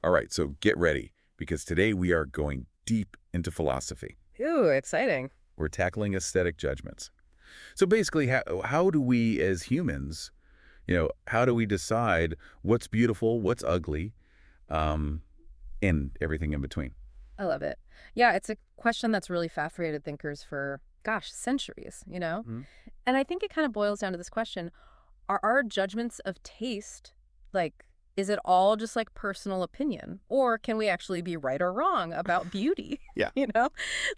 All right, so get ready, because today we are going deep into philosophy. Ooh, exciting. We're tackling aesthetic judgments. So basically, how do we as humans, how do we decide what's beautiful, what's ugly, um, and everything in between? I love it. Yeah, it's a question that's really fascinated thinkers for, gosh, centuries, you know? Mhm. And I think it kind of boils down to this question. Are our judgments of taste, like, is it all just like personal opinion? Or can we actually be right or wrong about beauty? Yeah. You know?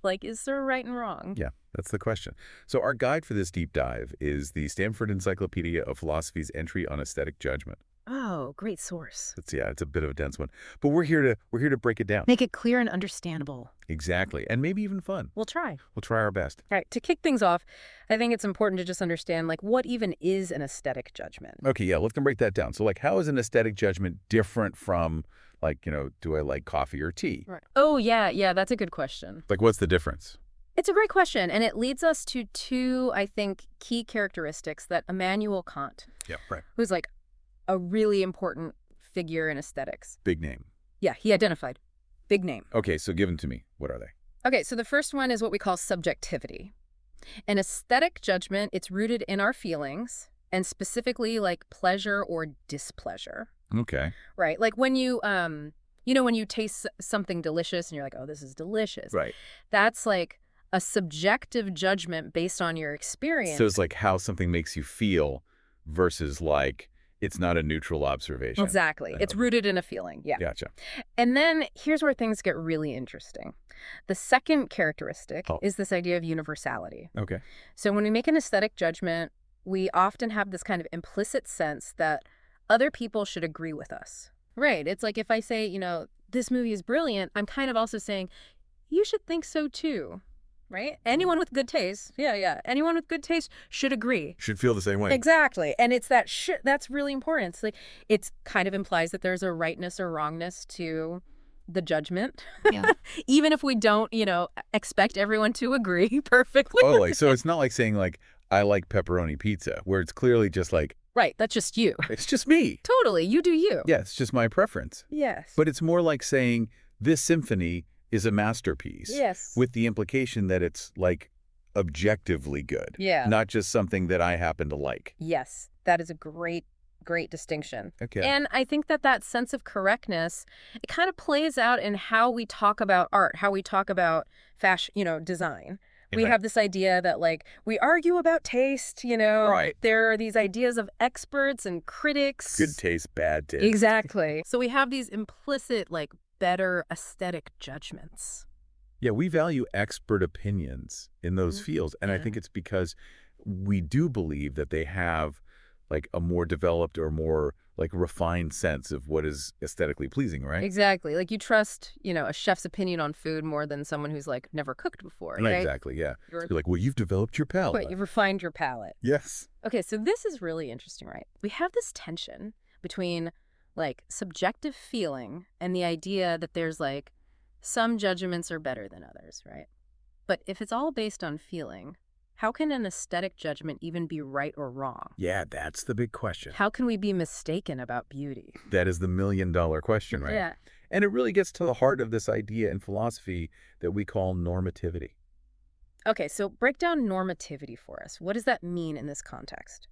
Like, is there right and wrong? Yeah, that's the question. So our guide for this deep dive is the Stanford Encyclopedia of Philosophy's entry on aesthetic judgment. Oh, great source. It's a bit of a dense one, but we're here to break it down. Make it clear and understandable. Exactly, and maybe even fun. We'll try. We'll try our best. All right, to kick things off, I think it's important to just understand, like, what even is an aesthetic judgment? Okay, yeah, let's break that down. So, like, how is an aesthetic judgment different from, like, do I like coffee or tea? Right. Oh, yeah, that's a good question. Like, what's the difference? It's a great question, and it leads us to two, I think, key characteristics that Immanuel Kant, Yeah, right. who's like a really important figure in aesthetics. Big name. Yeah, he identified. Big name. Okay, so give them to me. What are they? Okay, so the first one is what we call subjectivity. An aesthetic judgment, it's rooted in our feelings, and specifically like pleasure or displeasure. Okay. Right? Like when when you taste something delicious and you're like, oh, this is delicious. Right. That's like a subjective judgment based on your experience. So it's like how something makes you feel versus like it's not a neutral observation. Exactly. It's rooted in a feeling. Yeah. Gotcha. And then here's where things get really interesting. The second characteristic Oh. is this idea of universality. Okay. So when we make an aesthetic judgment, we often have this kind of implicit sense that other people should agree with us. Right. It's like if I say, this movie is brilliant, I'm kind of also saying, you should think so too. Right? Anyone with good taste, yeah. Anyone with good taste should agree. Should feel the same way. Exactly. And it's that that's really important. It's like it's kind of implies that there's a rightness or wrongness to the judgment. Yeah. Even if we don't, expect everyone to agree perfectly. Totally. So it's not like saying like I like pepperoni pizza, where it's clearly just like Right. That's just you. it's just me. Totally. You do you. Yeah, it's just my preference. Yes. But it's more like saying this symphony is a masterpiece. Yes. With the implication that it's like objectively good. Yeah. Not just something that I happen to like. Yes. That is a great distinction. Okay. And I think that sense of correctness, it kind of plays out in how we talk about art, how we talk about fashion, design. We Right. have this idea that, like, we argue about taste, Right. There are these ideas of experts and critics. Good taste, bad taste. Exactly. So we have these implicit, like, better aesthetic judgments. Yeah, we value expert opinions in those Mhm. fields. And I Yeah. think it's because we do believe that they have like a more developed or more like refined sense of what is aesthetically pleasing, right? Exactly. Like, you trust, a chef's opinion on food more than someone who's, like, never cooked before, right? Exactly, yeah. You're You're like, well, you've developed your palate. But you've refined your palate. Yes. Okay, so this is really interesting, right? We have this tension between, like, subjective feeling and the idea that there's, like, some judgments are better than others, right? But if it's all based on feeling, how can an aesthetic judgment even be right or wrong? Yeah, that's the big question. How can we be mistaken about beauty? That is the $1,000,000 question, right? Yeah. And it really gets to the heart of this idea in philosophy that we call normativity. Okay, so break down normativity for us. What does that mean in this context?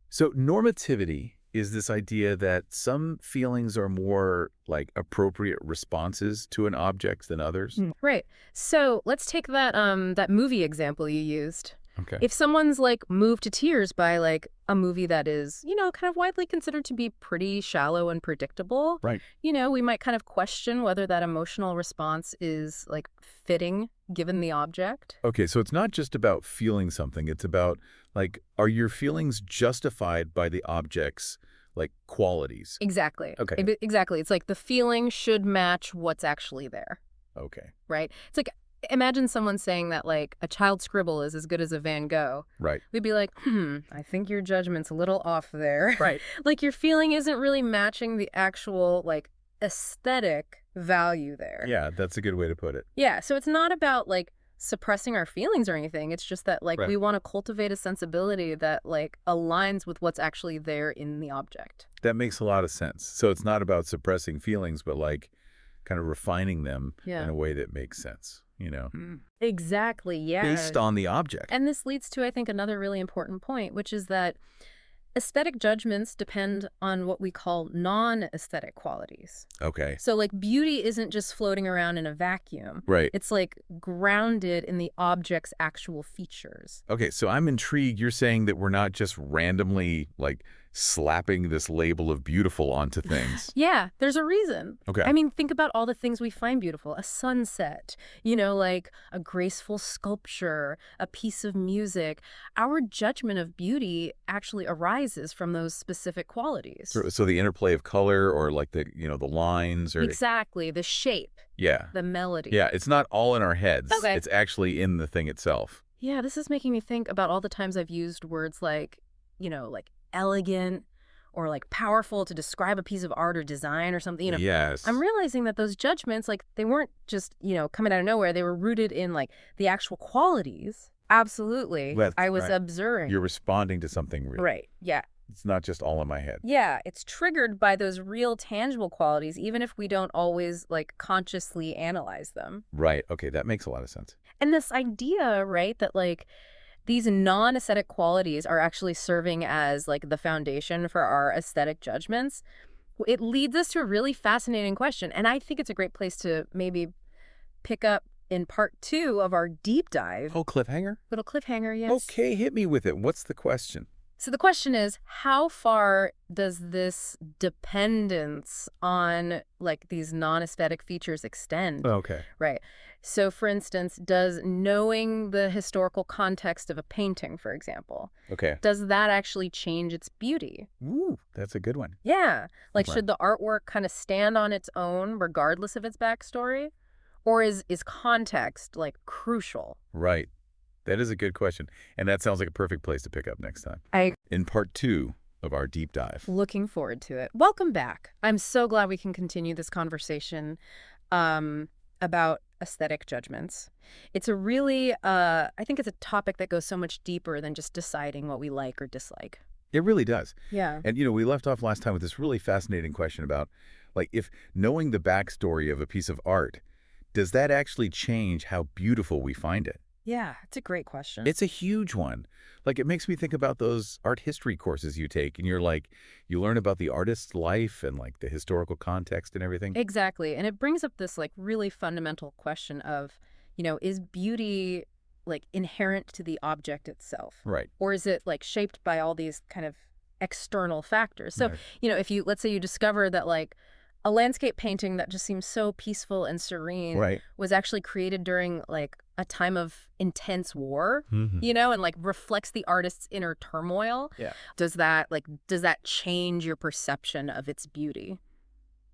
So normativity is this idea that some feelings are more like appropriate responses to an object than others. Right. So let's take that movie example you used. Okay. If someone's like moved to tears by like a movie that is, kind of widely considered to be pretty shallow and predictable, Right. We might kind of question whether that emotional response is like fitting given the object. Okay, so it's not just about feeling something. It's about like, are your feelings justified by the object's like qualities? Exactly. Okay. Exactly. It's like the feeling should match what's actually there, Okay. right? It's like, imagine someone saying that like a child's scribble is as good as a Van Gogh. Right. We'd be like, I think your judgment's a little off there. Right. Like your feeling isn't really matching the actual like aesthetic value there. Yeah, that's a good way to put it. Yeah, so it's not about like suppressing our feelings or anything. It's just that, like, Right. we want to cultivate a sensibility that, like, aligns with what's actually there in the object. That makes a lot of sense. So it's not about suppressing feelings, but like kind of refining them Yeah. in a way that makes sense, you know? Exactly, yeah. Based on the object. And this leads to, I think, another really important point, which is that aesthetic judgments depend on what we call non-aesthetic qualities. Okay. So, like, beauty isn't just floating around in a vacuum. Right. It's, like, grounded in the object's actual features. Okay, so I'm intrigued. You're saying that we're not just randomly, like, slapping this label of beautiful onto things. Yeah, there's a reason. Okay. I mean, think about all the things we find beautiful. A sunset, you know, like a graceful sculpture, a piece of music. Our judgment of beauty actually arises from those specific qualities. So the interplay of color or like the, you know, the lines or... Exactly. The shape, Yeah. the melody. Yeah, it's not all in our heads. Okay. It's actually in the thing itself. Yeah, this is making me think about all the times I've used words like, you know, like elegant or like powerful to describe a piece of art or design or something, you know. Yes. I'm realizing that those judgments, like, they weren't just, you know, coming out of nowhere. They were rooted in, like, the actual qualities. Absolutely. That's I was right. observing. You're responding to something real. Right. Yeah. It's not just all in my head. Yeah. It's triggered by those real tangible qualities, even if we don't always, like, consciously analyze them. Right. Okay, that makes a lot of sense. And this idea, right, that, like, these non-aesthetic qualities are actually serving as, like, the foundation for our aesthetic judgments, it leads us to a really fascinating question. And I think it's a great place to maybe pick up in part 2 of our deep dive. Oh, cliffhanger? Little cliffhanger, yes. Okay, hit me with it. What's the question? So the question is, how far does this dependence on, like, these non-aesthetic features extend? Okay. Right. So, for instance, does knowing the historical context of a painting, for example, Okay. does that actually change its beauty? Ooh, that's a good one. Yeah. Like, Okay. should the artwork kind of stand on its own regardless of its backstory? Or is context, like, crucial? Right. That is a good question. And that sounds like a perfect place to pick up next time. I'm In part 2 of our deep dive. looking forward to it. Welcome back. I'm so glad we can continue this conversation about aesthetic judgments. It's a really, I think it's a topic that goes so much deeper than just deciding what we like or dislike. It really does. Yeah. And, you know, we left off last time with this really fascinating question about, like, if knowing the backstory of a piece of art, does that actually change how beautiful we find it? Yeah, it's a great question. It's a huge one. Like, it makes me think about those art history courses you take, and you're like, you learn about the artist's life and, like, the historical context and everything. Exactly. And it brings up this, like, really fundamental question of, you know, is beauty, like, inherent to the object itself? Right. Or is it, like, shaped by all these kind of external factors? So, Right. you know, if you, let's say you discover that, like, a landscape painting that just seems so peaceful and serene Right. was actually created during, like, a time of intense war, Mhm. you know, and, like, reflects the artist's inner turmoil. Yeah. Does that change your perception of its beauty?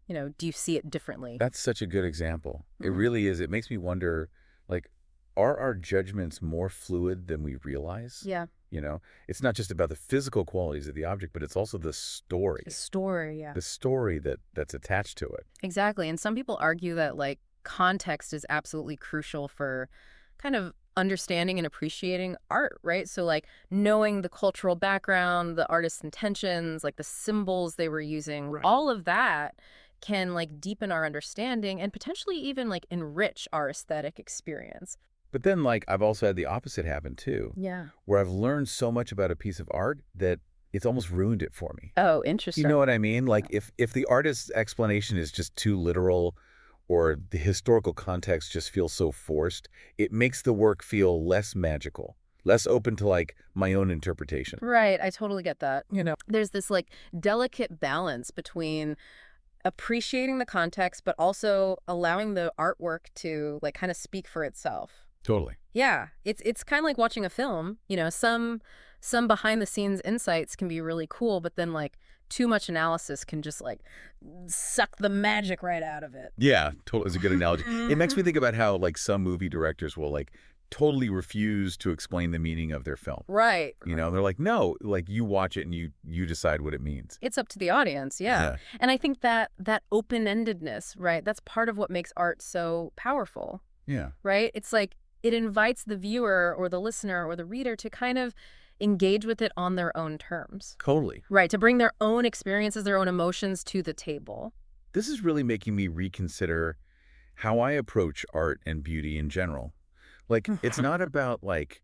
You know, do you see it differently? That's such a good example. It Mhm. really is. It makes me wonder, like, are our judgments more fluid than we realize? Yeah. You know, it's not just about the physical qualities of the object, but it's also the story, The story, yeah. the story that's attached to it. Exactly. And some people argue that, like, context is absolutely crucial for kind of understanding and appreciating art, right? So, like, knowing the cultural background, the artist's intentions, like the symbols they were using, Right. all of that can, like, deepen our understanding and potentially even, like, enrich our aesthetic experience. But then, like, I've also had the opposite happen too, Yeah. where I've learned so much about a piece of art that it's almost ruined it for me. Oh, interesting. You know what I mean? Like, if the artist's explanation is just too literal or the historical context just feels so forced, it makes the work feel less magical, less open to, like, my own interpretation. Right. I totally get that. You know? There's this, like, delicate balance between appreciating the context, but also allowing the artwork to, like, kind of speak for itself. Totally. Yeah, it's kind of like watching a film. You know, some behind the scenes insights can be really cool, but then, like, too much analysis can just, like, suck the magic right out of it. Yeah, totally. It's a good analogy. It makes me think about how, like, some movie directors will, like, totally refuse to explain the meaning of their film. Right. You know, they're like, no, like, you watch it and you decide what it means. It's up to the audience, yeah. And I think that open-endedness, right, that's part of what makes art so powerful, Yeah. right? It's like it invites the viewer or the listener or the reader to kind of engage with it on their own terms. Totally. Right, to bring their own experiences, their own emotions to the table. This is really making me reconsider how I approach art and beauty in general. Like, it's not about, like,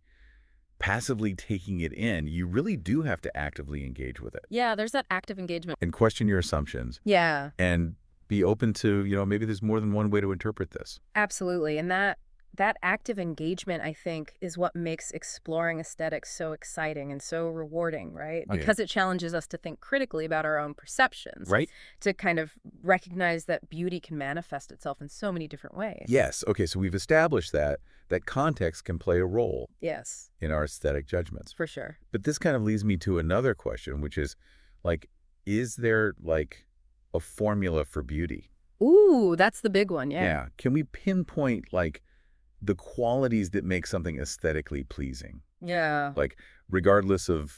passively taking it in. You really do have to actively engage with it Yeah, there's that active engagement. and question your assumptions Yeah, and be open to, maybe there's more than one way to interpret this. absolutely. And that active engagement, I think, is what makes exploring aesthetics so exciting and so rewarding, right? Oh, yeah. Because it challenges us to think critically about our own perceptions, Right? to kind of recognize that beauty can manifest itself in so many different ways. Yes. Okay, so we've established that context can play a role Yes, in our aesthetic judgments. for sure. But this kind of leads me to another question, which is, like, is there, like, a formula for beauty? Ooh, that's the big one, yeah. Can we pinpoint, like, the qualities that make something aesthetically pleasing? Yeah. Like, regardless of,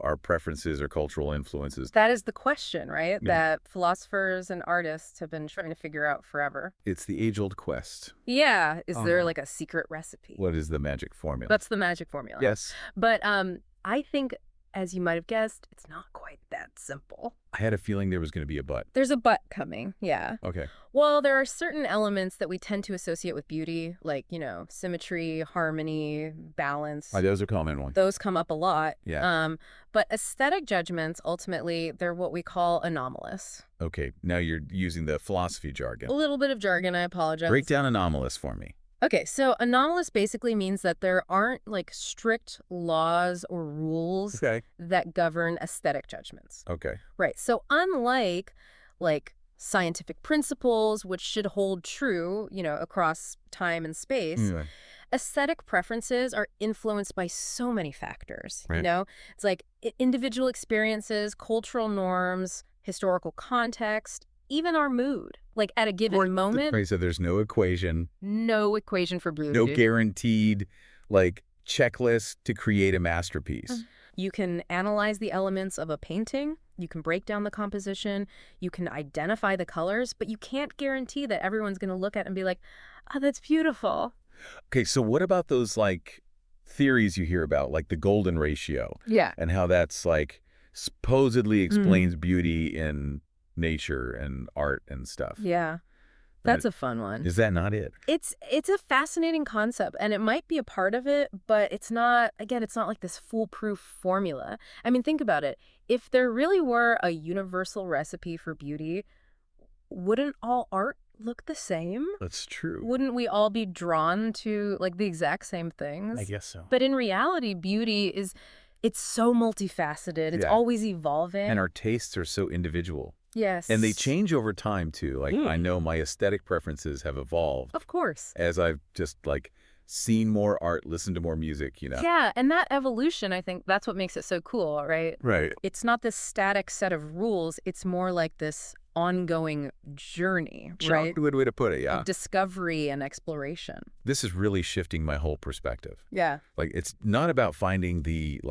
our preferences or cultural influences. That is the question, right? Yeah. That philosophers and artists have been trying to figure out forever. It's the age-old quest. Yeah. Is there Uh-huh. like a secret recipe? What is the magic formula? That's the magic formula. Yes. But I think, as you might have guessed, it's not quite that simple. I had a feeling there was going to be a but. There's a but coming, yeah. Okay. Well, there are certain elements that we tend to associate with beauty, like, symmetry, harmony, balance. Those are common ones. Those come up a lot. Yeah. But aesthetic judgments, ultimately, they're what we call anomalous. Okay, now you're using the philosophy A jargon. little bit of jargon, I apologize. Break down anomalous for me. Okay, so anomalous basically means that there aren't like strict laws or rules Okay. that govern aesthetic judgments. Okay. Right. So unlike like scientific principles, which should hold true, across time and space, Mm, aesthetic preferences are influenced by so many factors. Right. It's like individual experiences, cultural norms, historical context, even our mood. Like at a given moment, Right, so there's no equation, no equation for beauty. no guaranteed, like, checklist to create a masterpiece. You can analyze the elements of a painting, you can break down the composition, you can identify the colors, but you can't guarantee that everyone's going to look at it and be like, oh, that's beautiful. Okay, so what about those, like, theories you hear about, like the golden ratio, Yeah. and how that's, like, supposedly explains beauty in nature and art and stuff? Yeah. That's a fun one. Is that not it? It's a fascinating concept, and it might be a part of it, but it's not, again, it's not like this foolproof formula. I mean, think about it. If there really were a universal recipe for beauty, wouldn't all art look the same? That's true. Wouldn't we all be drawn to like the exact same things? I guess so. But in reality, beauty it's so multifaceted. It's Yeah. always evolving. And our tastes are so individual. Yes. And they change over time, too. Like, I know my aesthetic preferences have evolved Of course. as I've just, like, seen more art, listened to more music, Yeah, and that evolution, I think that's what makes it so cool, right? Right. It's not this static set of rules. It's more like this ongoing journey, right? Good way to put it, yeah. Of discovery and exploration. This is really shifting my whole perspective. Yeah. Like, it's not about finding the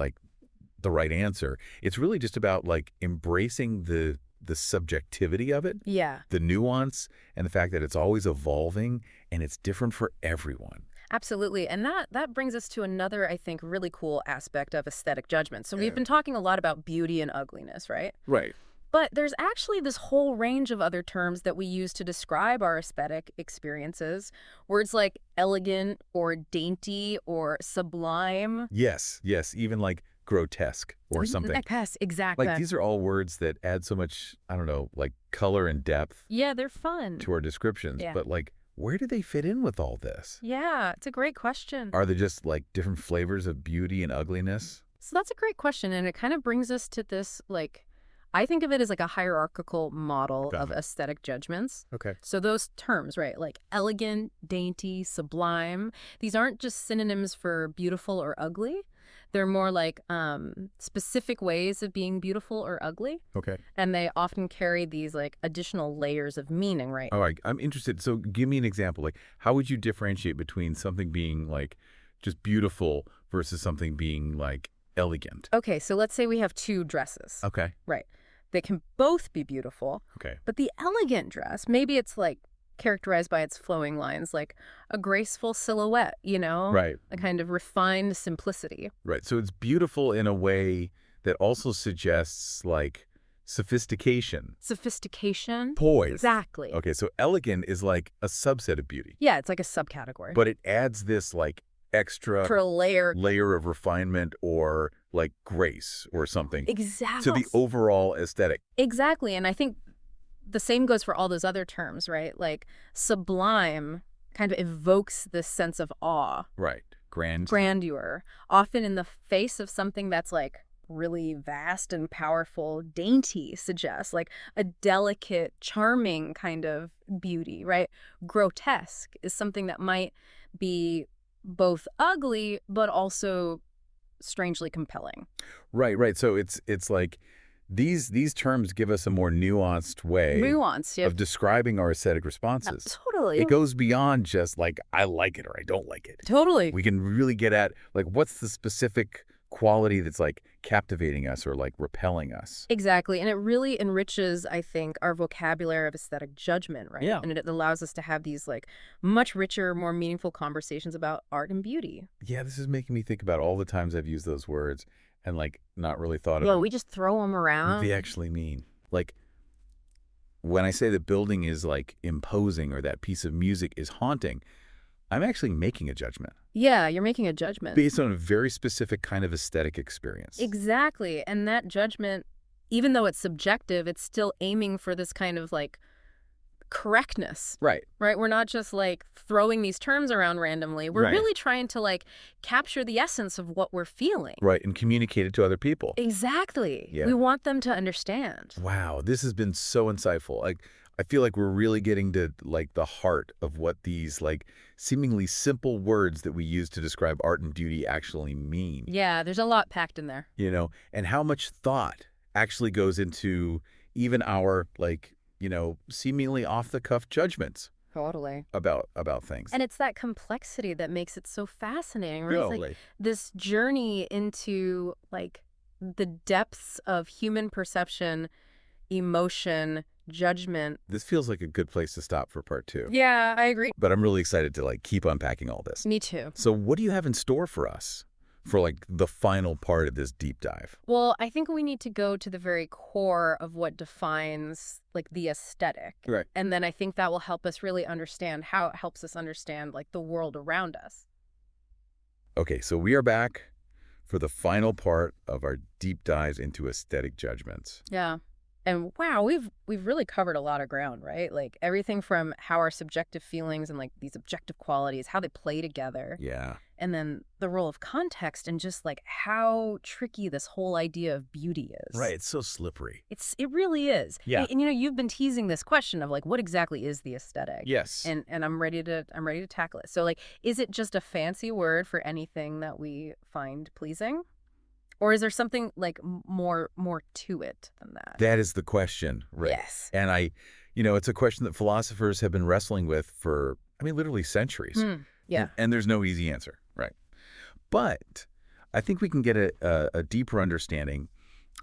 right answer. It's really just about, like, embracing the subjectivity of it, Yeah. the nuance, and the fact that it's always evolving and it's different for everyone. Absolutely. And that brings us to another, I think, really cool aspect of aesthetic judgment. So Yeah. we've been talking a lot about beauty and ugliness, right? Right. But there's actually this whole range of other terms that we use to describe our aesthetic experiences. Words like elegant or dainty or sublime. Yes, even, like, grotesque or something. Yes, exactly. Like, these are all words that add so much, I don't know, like, color and depth Yeah, they're fun. to our descriptions. Yeah. But, like, where do they fit in with all this? Yeah, it's a great question. Are there just, like, different flavors of beauty and ugliness? So that's a great question. And it kind of brings us to this, like, I think of it as like a hierarchical model Got of it. aesthetic judgments. Okay. So those terms, right, like elegant, dainty, sublime, these aren't just synonyms for beautiful or ugly. They're more like specific ways of being beautiful or ugly. Okay. And they often carry these like additional layers of meaning, right? All right. I'm interested. So give me an example. Like, how would you differentiate between something being, like, just beautiful versus something being, like, elegant? Okay, so let's say we have two dresses. Okay. Right. They can both be beautiful, Okay. but the elegant dress, maybe it's like characterized by its flowing lines, like a graceful silhouette, Right. a kind of refined simplicity. Right. So it's beautiful in a way that also suggests like sophistication, Sophistication. poise. Exactly. Okay, so elegant is like a subset of beauty, Yeah, it's like a subcategory. but it adds this like extra For a layer. layer of refinement or like grace or something Exactly. to the overall aesthetic. Exactly. And I think the same goes for all those other terms, right? Like sublime kind of evokes this sense of awe, Right. grandeur, often in the face of something that's like really vast and powerful. Dainty suggests like a delicate, charming kind of beauty, right? Grotesque is something that might be both ugly but also strangely compelling. Right. So it's like these terms give us a more nuanced way Nuance, yeah. of describing our aesthetic responses. Totally. It goes beyond just like I like it or I don't like it. Totally. We can really get at like what's the specific quality that's like captivating us or like repelling us. Exactly. And it really enriches, I think, our vocabulary of aesthetic judgment, right? Yeah. And it allows us to have these like much richer, more meaningful conversations about art and beauty. Yeah, this is making me think about all the times I've used those words and like not really thought Well, of we just throw them what around. they actually mean. Like when I say the building is like imposing or that piece of music is haunting, I'm actually making a judgment Yeah, you're making a judgment. based on a very specific kind of aesthetic experience. Exactly. And that judgment, even though it's subjective, it's still aiming for this kind of like correctness, Right. right? We're not just like throwing these terms around randomly. We're Right. really trying to like capture the essence of what we're feeling. Right. And communicate it to other people. Exactly. Yeah. We want them to understand. Wow, this has been so insightful. Like, I feel like we're really getting to like the heart of what these like seemingly simple words that we use to describe art and beauty actually mean. Yeah, there's a lot packed in there. And how much thought actually goes into even our like, seemingly off-the-cuff judgments Totally. about things. And it's that complexity that makes it so fascinating, right? It's like this journey into like the depths of human perception, emotion, judgment. This feels like a good place to stop for part 2. Yeah, I agree. But I'm really excited to like keep unpacking all this. Me too. So what do you have in store for us for like the final part of this deep dive? Well, I think we need to go to the very core of what defines like the aesthetic. Right. And then I think that will help us really understand how it helps us understand like the world around us. Okay, so we are back for the final part of our deep dives into aesthetic judgments. Yeah. And wow, we've really covered a lot of ground, right? Like everything from how our subjective feelings and like these objective qualities, how they play together. Yeah. And then the role of context and just like how tricky this whole idea of beauty is. Right, it's so slippery. It really is. Yeah. And you've been teasing this question of like what exactly is the aesthetic? Yes. And I'm ready to tackle it. So like is it just a fancy word for anything that we find pleasing? Or is there something like more to it than that? That is the question, right? Yes. And it's a question that philosophers have been wrestling with for, literally centuries. Yeah. And there's no easy answer, right? But I think we can get a deeper understanding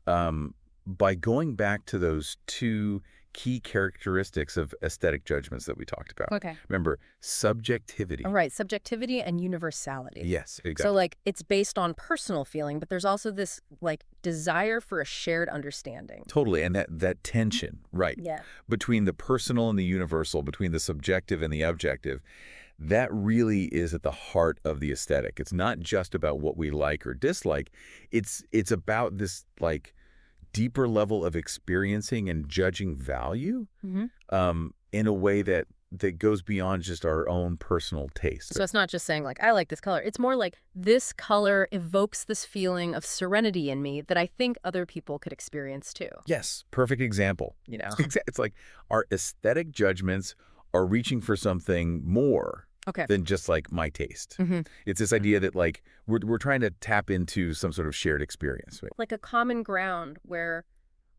by going back to those two key characteristics of aesthetic judgments that we talked about. Okay. Remember, subjectivity. All right. Subjectivity and universality. Yes, exactly. So like it's based on personal feeling, but there's also this like desire for a shared understanding. Totally. And that tension, right, Yeah. between the personal and the universal, between the subjective and the objective, that really is at the heart of the aesthetic. It's not just about what we like or dislike. It's about this like deeper level of experiencing and judging value in a way that goes beyond just our own personal taste. So it's not just saying like, I like this color. It's more like this color evokes this feeling of serenity in me that I think other people could experience too. Yes, perfect example. It's like our aesthetic judgments are reaching for something more Okay. than just like my taste. Mm-hmm. It's this idea that like we're trying to tap into some sort of shared experience. Right? Like a common ground where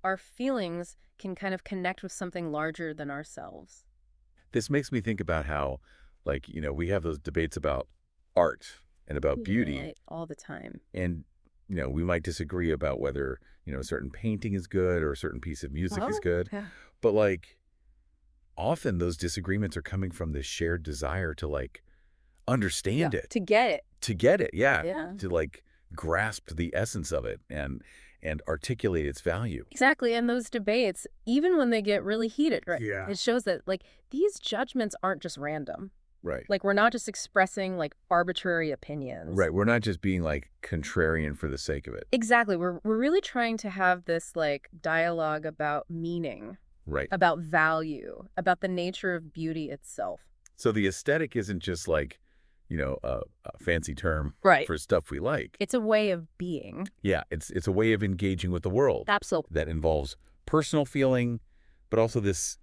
our feelings can kind of connect with something larger than ourselves. This makes me think about how like, we have those debates about art and about beauty. Right, all the time. And, we might disagree about whether, a certain painting is good or a certain piece of music is good. Yeah. But like often those disagreements are coming from this shared desire to like understand it, To get it. to get it, yeah, Yeah. to like grasp the essence of it and articulate its value. Exactly. And those debates, even when they get really heated, right? Yeah. It shows that like these judgments aren't just random. Right. Like we're not just expressing like arbitrary opinions. Right. We're not just being like contrarian for the sake of it. Exactly. We're really trying to have this like dialogue about meaning, Right. about value, about the nature of beauty itself. So the aesthetic isn't just like, a fancy term Right. for stuff we like. It's a way of being. Yeah, it's a way of engaging with the world Absolutely. that involves personal feeling, but also this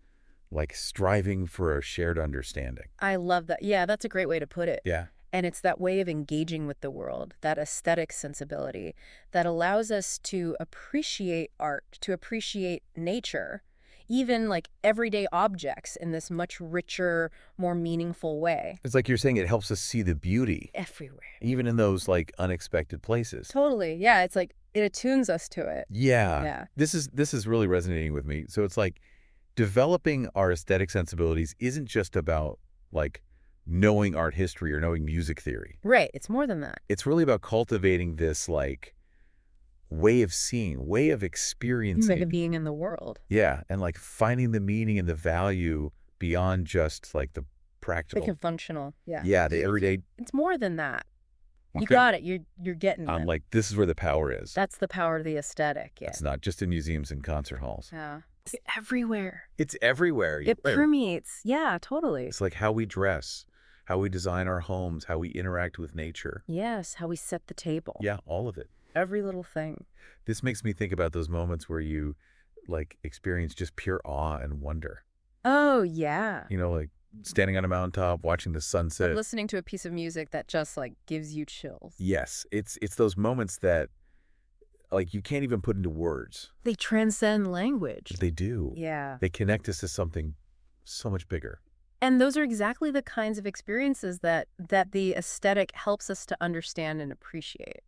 like striving for a shared understanding. I love that. Yeah, that's a great way to put it. Yeah. And it's that way of engaging with the world, that aesthetic sensibility that allows us to appreciate art, to appreciate nature, even like everyday objects in this much richer, more meaningful way. It's like you're saying it helps us see the beauty, Everywhere. even in those like unexpected places. Totally. Yeah, it's like it attunes us to it. Yeah. Yeah. This is really resonating with me. So it's like developing our aesthetic sensibilities isn't just about like knowing art history or knowing music theory. Right. It's more than that. It's really about cultivating this like way of seeing, way of Like a experiencing. being in the world. Yeah, and like finding the meaning and the value beyond just like the Like practical. a functional. Yeah. Yeah, the everyday. It's more than that. You Okay. got it. You're getting I'm it. like, this is where the power is. That's the power of the aesthetic. Yeah. It's not just in museums and concert halls. Yeah. It's everywhere. It's everywhere. It permeates. Yeah, totally. It's like how we dress, how we design our homes, how we interact with nature. Yes, how we set the table. Yeah, all of it. Every little thing. This makes me think about those moments where you like experience just pure awe and wonder. Oh, yeah. Like standing on a mountaintop, watching the sunset. Listening to a piece of music that just like gives you chills. Yes, it's those moments that like you can't even put into words. They transcend language. They do. Yeah. They connect us to something so much bigger. And those are exactly the kinds of experiences that the aesthetic helps us to understand and appreciate.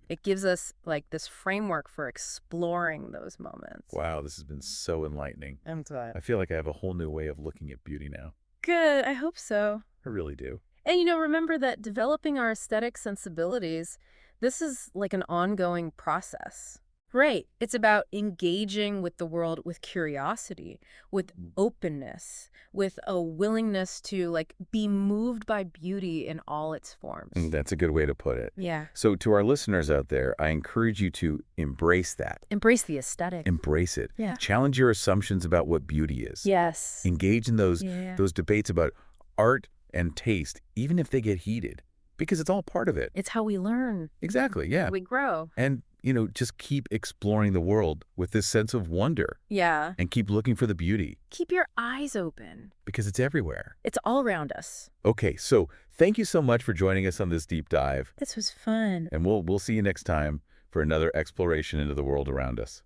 It gives us like this framework for exploring those moments. Wow, this has been so enlightening. I'm glad. I feel like I have a whole new way of looking at beauty now. Good. I hope so. I really do. And remember that developing our aesthetic sensibilities, this is like an ongoing process. Right. It's about engaging with the world with curiosity, with openness, with a willingness to like be moved by beauty in all its forms. That's a good way to put it. Yeah. So to our listeners out there, I encourage you to embrace that. Embrace the aesthetic. Embrace it. Yeah. Challenge your assumptions about what beauty is. Yes. Engage in those Yeah. debates about art and taste, even if they get heated, because it's all part of it. It's how we learn. Exactly, yeah. We grow. And, just keep exploring the world with this sense of wonder Yeah. and keep looking for the beauty Keep your eyes open. because it's everywhere. It's all around us. Okay, so thank you so much for joining us on this deep dive, This was fun. and we'll see you next time for another exploration into the world around us.